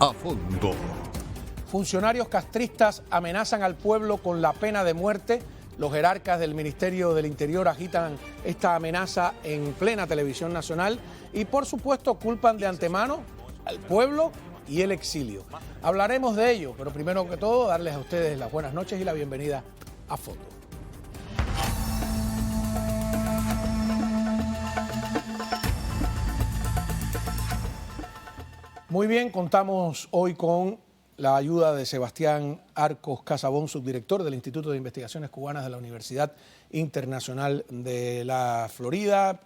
A fondo. Funcionarios castristas amenazan al pueblo con la pena de muerte. Los jerarcas del Ministerio del Interior agitan esta amenaza en plena televisión nacional y, por supuesto, culpan de antemano al pueblo y el exilio. Hablaremos de ello, pero primero que todo, darles a ustedes las buenas noches y la bienvenida a Fondo. Muy bien, contamos hoy con la ayuda de Sebastián Arcos Casabón, subdirector del Instituto de Investigaciones Cubanas de la Universidad Internacional de la Florida,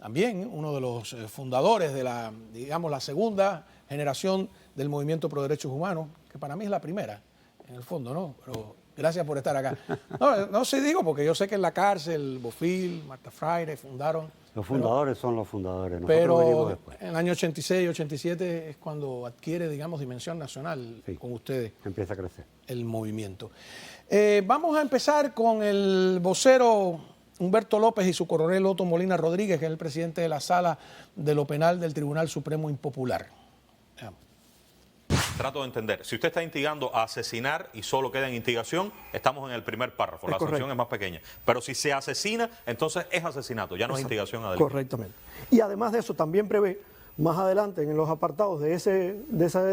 también uno de los fundadores de la, digamos, la segunda generación del Movimiento Pro Derechos Humanos, que para mí es la primera, en el fondo, ¿no? Pero gracias por estar acá. No sé, digo, porque yo sé que en la cárcel, Bofil, Marta Fraire fundaron. Los fundadores son los fundadores, nosotros venimos después. En el año 86, 87 es cuando adquiere, digamos, dimensión nacional, sí, con ustedes. Empieza a crecer. El movimiento. Vamos a empezar con el vocero Humberto López y su coronel Otto Molina Rodríguez, que es el presidente de la Sala de lo Penal del Tribunal Supremo Impopular. Veamos. Trato de entender, si usted está instigando a asesinar y solo queda en instigación, estamos en el primer párrafo, la sanción es más pequeña. Pero si se asesina, entonces es asesinato, ya no es instigación a delito. Correctamente. Y además de eso, también prevé, más adelante en los apartados de ese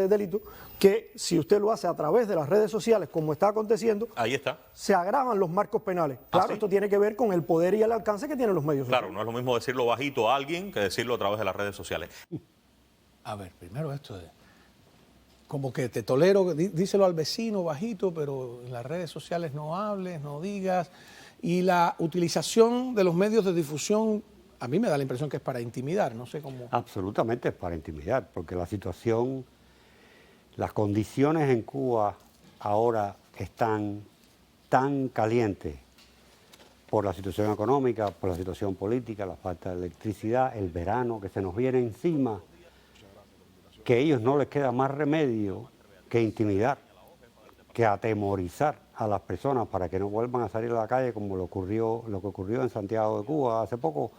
delito, que si usted lo hace a través de las redes sociales, como está aconteciendo, ahí está, se agravan los marcos penales. Claro, esto tiene que ver con el poder y el alcance que tienen los medios sociales. Claro, no es lo mismo decirlo bajito a alguien que decirlo a través de las redes sociales. A ver, primero esto de... Como que te tolero, díselo al vecino bajito, pero en las redes sociales no hables, no digas. Y la utilización de los medios de difusión, a mí me da la impresión que es para intimidar, no sé cómo... Absolutamente es para intimidar, porque la situación, las condiciones en Cuba ahora están tan calientes por la situación económica, por la situación política, la falta de electricidad, el verano que se nos viene encima, que a ellos no les queda más remedio que intimidar, que atemorizar a las personas para que no vuelvan a salir a la calle como lo que ocurrió en Santiago de Cuba hace poco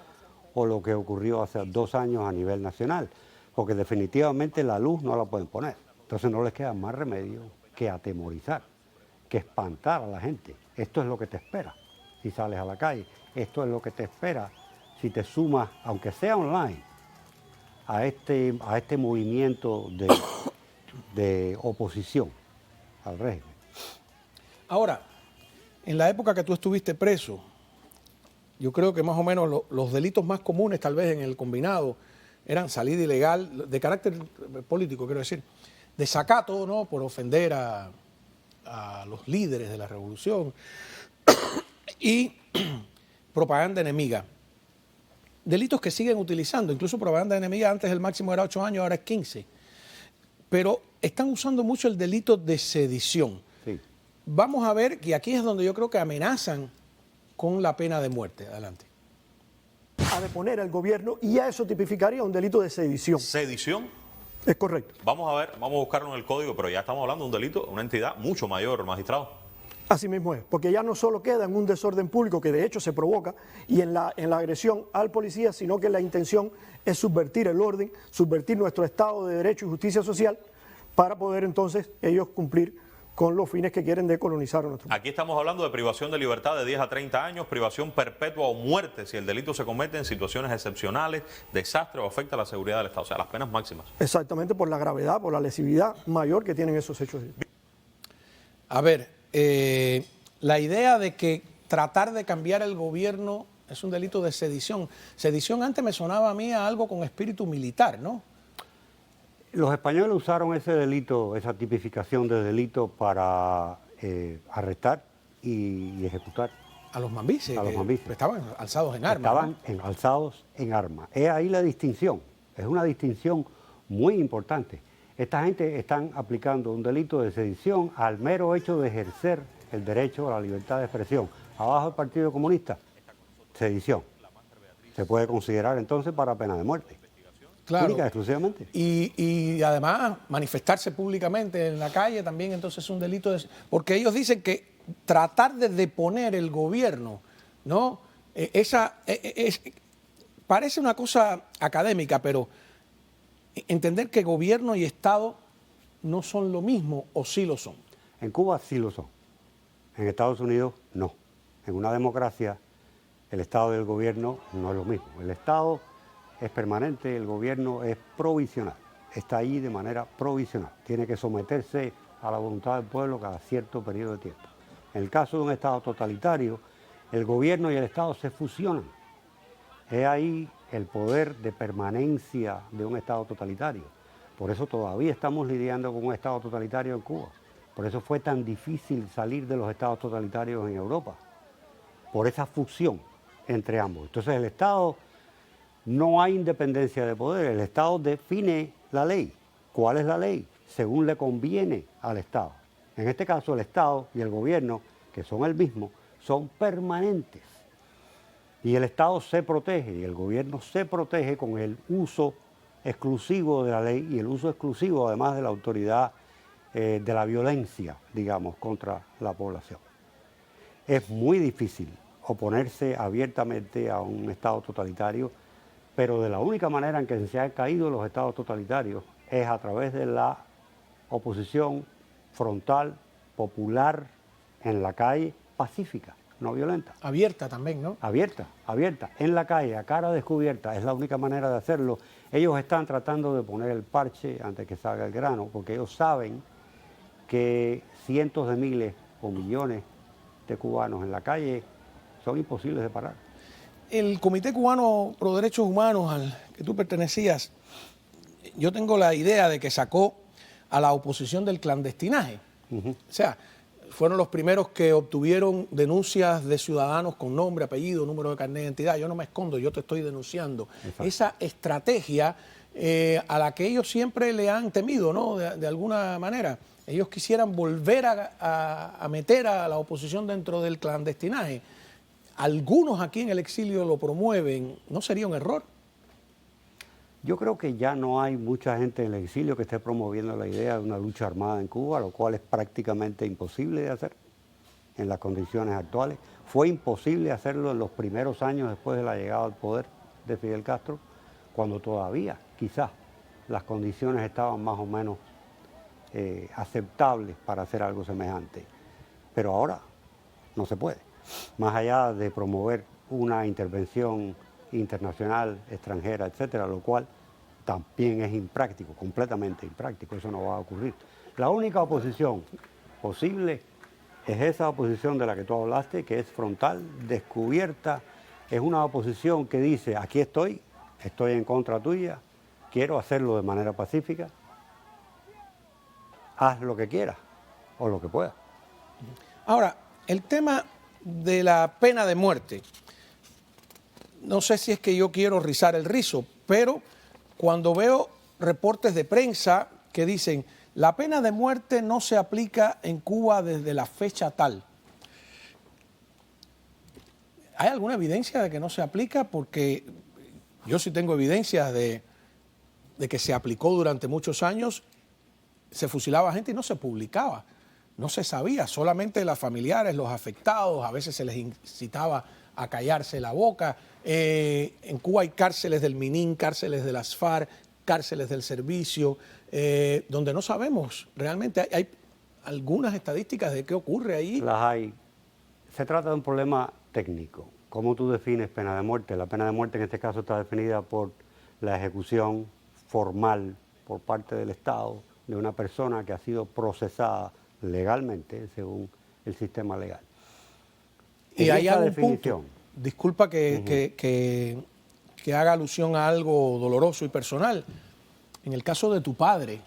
o lo que ocurrió hace 2 años a nivel nacional, porque definitivamente la luz no la pueden poner. Entonces no les queda más remedio que atemorizar, que espantar a la gente. Esto es lo que te espera si sales a la calle, esto es lo que te espera si te sumas, aunque sea online, a este movimiento de oposición al régimen. Ahora, en la época que tú estuviste preso, yo creo que más o menos los delitos más comunes, tal vez en el combinado, eran salida ilegal, de carácter político, quiero decir, desacato, ¿no?, por ofender a los líderes de la revolución, y propaganda enemiga. Delitos que siguen utilizando, incluso propaganda enemiga, antes el máximo era 8 años, ahora es 15. Pero están usando mucho el delito de sedición. Sí. Vamos a ver, y aquí es donde yo creo que amenazan con la pena de muerte. Adelante. A deponer al gobierno y ya eso tipificaría un delito de sedición. ¿Sedición? Es correcto. Vamos a ver, vamos a buscarlo en el código, pero ya estamos hablando de un delito, una entidad mucho mayor, magistrado. Así mismo es, porque ya no solo queda en un desorden público que de hecho se provoca y en la agresión al policía, sino que la intención es subvertir el orden, subvertir nuestro Estado de Derecho y Justicia Social para poder entonces ellos cumplir con los fines que quieren de colonizar a nuestro país. Aquí estamos hablando de privación de libertad de 10 a 30 años, privación perpetua o muerte si el delito se comete en situaciones excepcionales, desastre o afecta a la seguridad del Estado, o sea, las penas máximas. Exactamente, por la gravedad, por la lesividad mayor que tienen esos hechos. A ver, la idea de que tratar de cambiar el gobierno es un delito de sedición. Sedición antes me sonaba a mí a algo con espíritu militar, ¿no? Los españoles usaron ese delito, esa tipificación de delito para arrestar y ejecutar. A los mambises. A los mambises. Estaban alzados en armas. Estaban alzados en armas. Es ahí la distinción. Es una distinción muy importante. Esta gente están aplicando un delito de sedición al mero hecho de ejercer el derecho a la libertad de expresión. Abajo el Partido Comunista, sedición. Se puede considerar entonces para pena de muerte. Claro. Única, exclusivamente. Y además manifestarse públicamente en la calle también entonces es un delito de... Porque ellos dicen que tratar de deponer el gobierno, ¿no? Parece una cosa académica, pero entender que gobierno y Estado no son lo mismo, o sí lo son. En Cuba sí lo son. En Estados Unidos no. En una democracia el Estado y el gobierno no es lo mismo. El Estado es permanente, el gobierno es provisional. Está ahí de manera provisional. Tiene que someterse a la voluntad del pueblo cada cierto periodo de tiempo. En el caso de un Estado totalitario, el gobierno y el Estado se fusionan. Es ahí el poder de permanencia de un Estado totalitario. Por eso todavía estamos lidiando con un Estado totalitario en Cuba. Por eso fue tan difícil salir de los Estados totalitarios en Europa. Por esa fusión entre ambos. Entonces el Estado, no hay independencia de poder. El Estado define la ley. ¿Cuál es la ley? Según le conviene al Estado. En este caso el Estado y el gobierno, que son el mismo, son permanentes. Y el Estado se protege y el gobierno se protege con el uso exclusivo de la ley y el uso exclusivo además de la autoridad de la violencia, digamos, contra la población. Es muy difícil oponerse abiertamente a un Estado totalitario, pero de la única manera en que se han caído los Estados totalitarios es a través de la oposición frontal, popular, en la calle, pacífica, no violenta. Abierta también, ¿no? Abierta, en la calle, a cara descubierta, es la única manera de hacerlo. Ellos están tratando de poner el parche antes que salga el grano, porque ellos saben que cientos de miles o millones de cubanos en la calle son imposibles de parar. El Comité Cubano Pro Derechos Humanos al que tú pertenecías, yo tengo la idea de que sacó a la oposición del clandestinaje. O sea, fueron los primeros que obtuvieron denuncias de ciudadanos con nombre, apellido, número de carnet de identidad. Yo no me escondo, yo te estoy denunciando. Exacto. Esa estrategia a la que ellos siempre le han temido, ¿no? De alguna manera. Ellos quisieran volver a meter a la oposición dentro del clandestinaje. Algunos aquí en el exilio lo promueven. ¿No sería un error? Yo creo que ya no hay mucha gente en el exilio que esté promoviendo la idea de una lucha armada en Cuba, lo cual es prácticamente imposible de hacer en las condiciones actuales. Fue imposible hacerlo en los primeros años después de la llegada al poder de Fidel Castro, cuando todavía quizás las condiciones estaban más o menos aceptables para hacer algo semejante. Pero ahora no se puede. Más allá de promover una intervención internacional, extranjera, etcétera, lo cual también es impráctico, completamente impráctico, eso no va a ocurrir. La única oposición posible es esa oposición de la que tú hablaste, que es frontal, descubierta, es una oposición que dice, aquí estoy en contra tuya, quiero hacerlo de manera pacífica, haz lo que quieras o lo que puedas. Ahora, el tema de la pena de muerte, no sé si es que yo quiero rizar el rizo, pero cuando veo reportes de prensa que dicen la pena de muerte no se aplica en Cuba desde la fecha tal, ¿hay alguna evidencia de que no se aplica? Porque yo sí tengo evidencias de que se aplicó durante muchos años, se fusilaba gente y no se publicaba, no se sabía, solamente los familiares, los afectados, a veces se les incitaba a callarse la boca. En Cuba hay cárceles del Minin, cárceles de las FARC, cárceles del servicio, donde no sabemos realmente. Hay algunas estadísticas de qué ocurre ahí. Las hay. Se trata de un problema técnico. ¿Cómo tú defines pena de muerte? La pena de muerte en este caso está definida por la ejecución formal por parte del Estado de una persona que ha sido procesada legalmente según el sistema legal. Y hay algún punto, disculpa que haga alusión a algo doloroso y personal. En el caso de tu padre,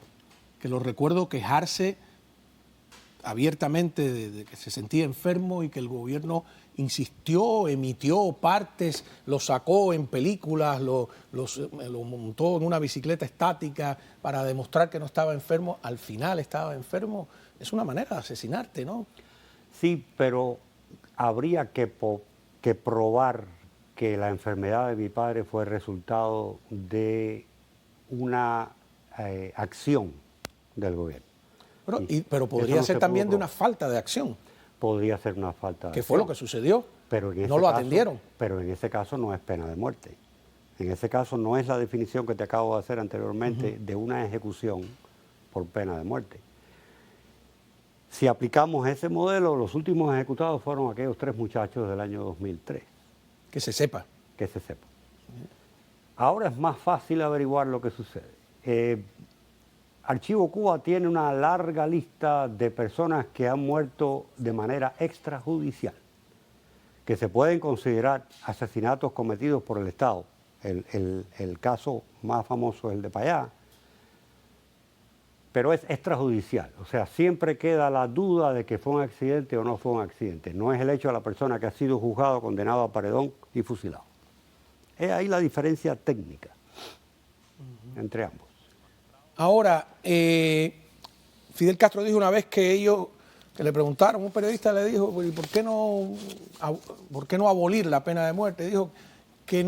que lo recuerdo quejarse abiertamente de que se sentía enfermo y que el gobierno insistió, emitió partes, lo sacó en películas, lo montó en una bicicleta estática para demostrar que no estaba enfermo, al final estaba enfermo. Es una manera de asesinarte, ¿no? Sí, pero habría que probar que la enfermedad de mi padre fue resultado de una acción del gobierno. Pero podría ser también de una falta de acción. Podría ser una falta de acción. ¿Qué fue lo que sucedió? Pero en ese no lo atendieron. Pero en ese caso no es pena de muerte. En ese caso no es la definición que te acabo de hacer anteriormente de una ejecución por pena de muerte. Si aplicamos ese modelo, los últimos ejecutados fueron aquellos 3 muchachos del año 2003. Que se sepa. Que se sepa. Ahora es más fácil averiguar lo que sucede. Archivo Cuba tiene una larga lista de personas que han muerto de manera extrajudicial, que se pueden considerar asesinatos cometidos por el Estado. El caso más famoso es el de Payá, pero es extrajudicial, o sea, siempre queda la duda de que fue un accidente o no fue un accidente. No es el hecho de la persona que ha sido juzgado, condenado a paredón y fusilado. Es ahí la diferencia técnica entre ambos. Ahora, Fidel Castro dijo una vez que le preguntaron, un periodista le dijo, ¿y por qué no abolir la pena de muerte? Dijo que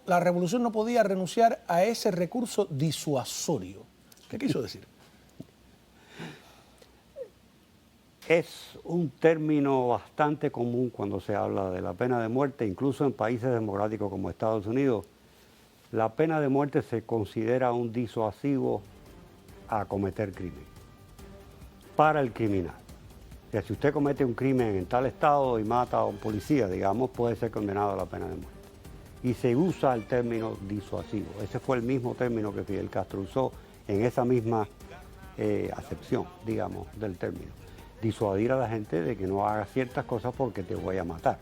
la revolución no podía renunciar a ese recurso disuasorio. ¿Qué quiso decir? Es un término bastante común cuando se habla de la pena de muerte, incluso en países democráticos como Estados Unidos. La pena de muerte se considera un disuasivo a cometer crimen, para el criminal. O sea, si usted comete un crimen en tal estado y mata a un policía, digamos, puede ser condenado a la pena de muerte. Y se usa el término disuasivo. Ese fue el mismo término que Fidel Castro usó en esa misma acepción, digamos, del término. Disuadir a la gente de que no haga ciertas cosas porque te voy a matar.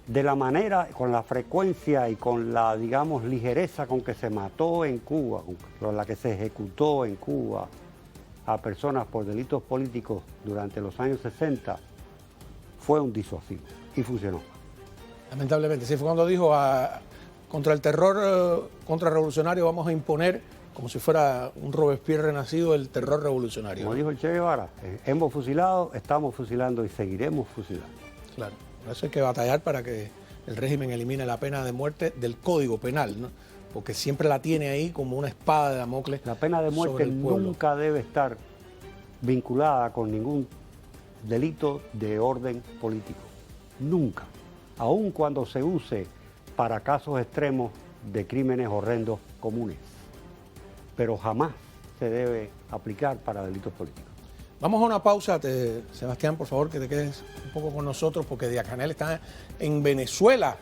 De la manera, con la frecuencia y con la, digamos, ligereza con que se mató en Cuba, con la que se ejecutó en Cuba a personas por delitos políticos durante los años 60, fue un disuasivo y funcionó. Lamentablemente, sí, fue cuando dijo contra el terror contrarrevolucionario vamos a imponer, como si fuera un Robespierre renacido, el terror revolucionario. Como dijo el Che Guevara, hemos fusilado, estamos fusilando y seguiremos fusilando. Claro, por eso hay que batallar para que el régimen elimine la pena de muerte del Código Penal, ¿no? Porque siempre la tiene ahí como una espada de Damocles. La pena de muerte nunca debe estar vinculada con ningún delito de orden político. Nunca. Aun cuando se use para casos extremos de crímenes horrendos comunes. Pero jamás se debe aplicar para delitos políticos. Vamos a una pausa, Sebastián, por favor, que te quedes un poco con nosotros, porque Díaz-Canel está en Venezuela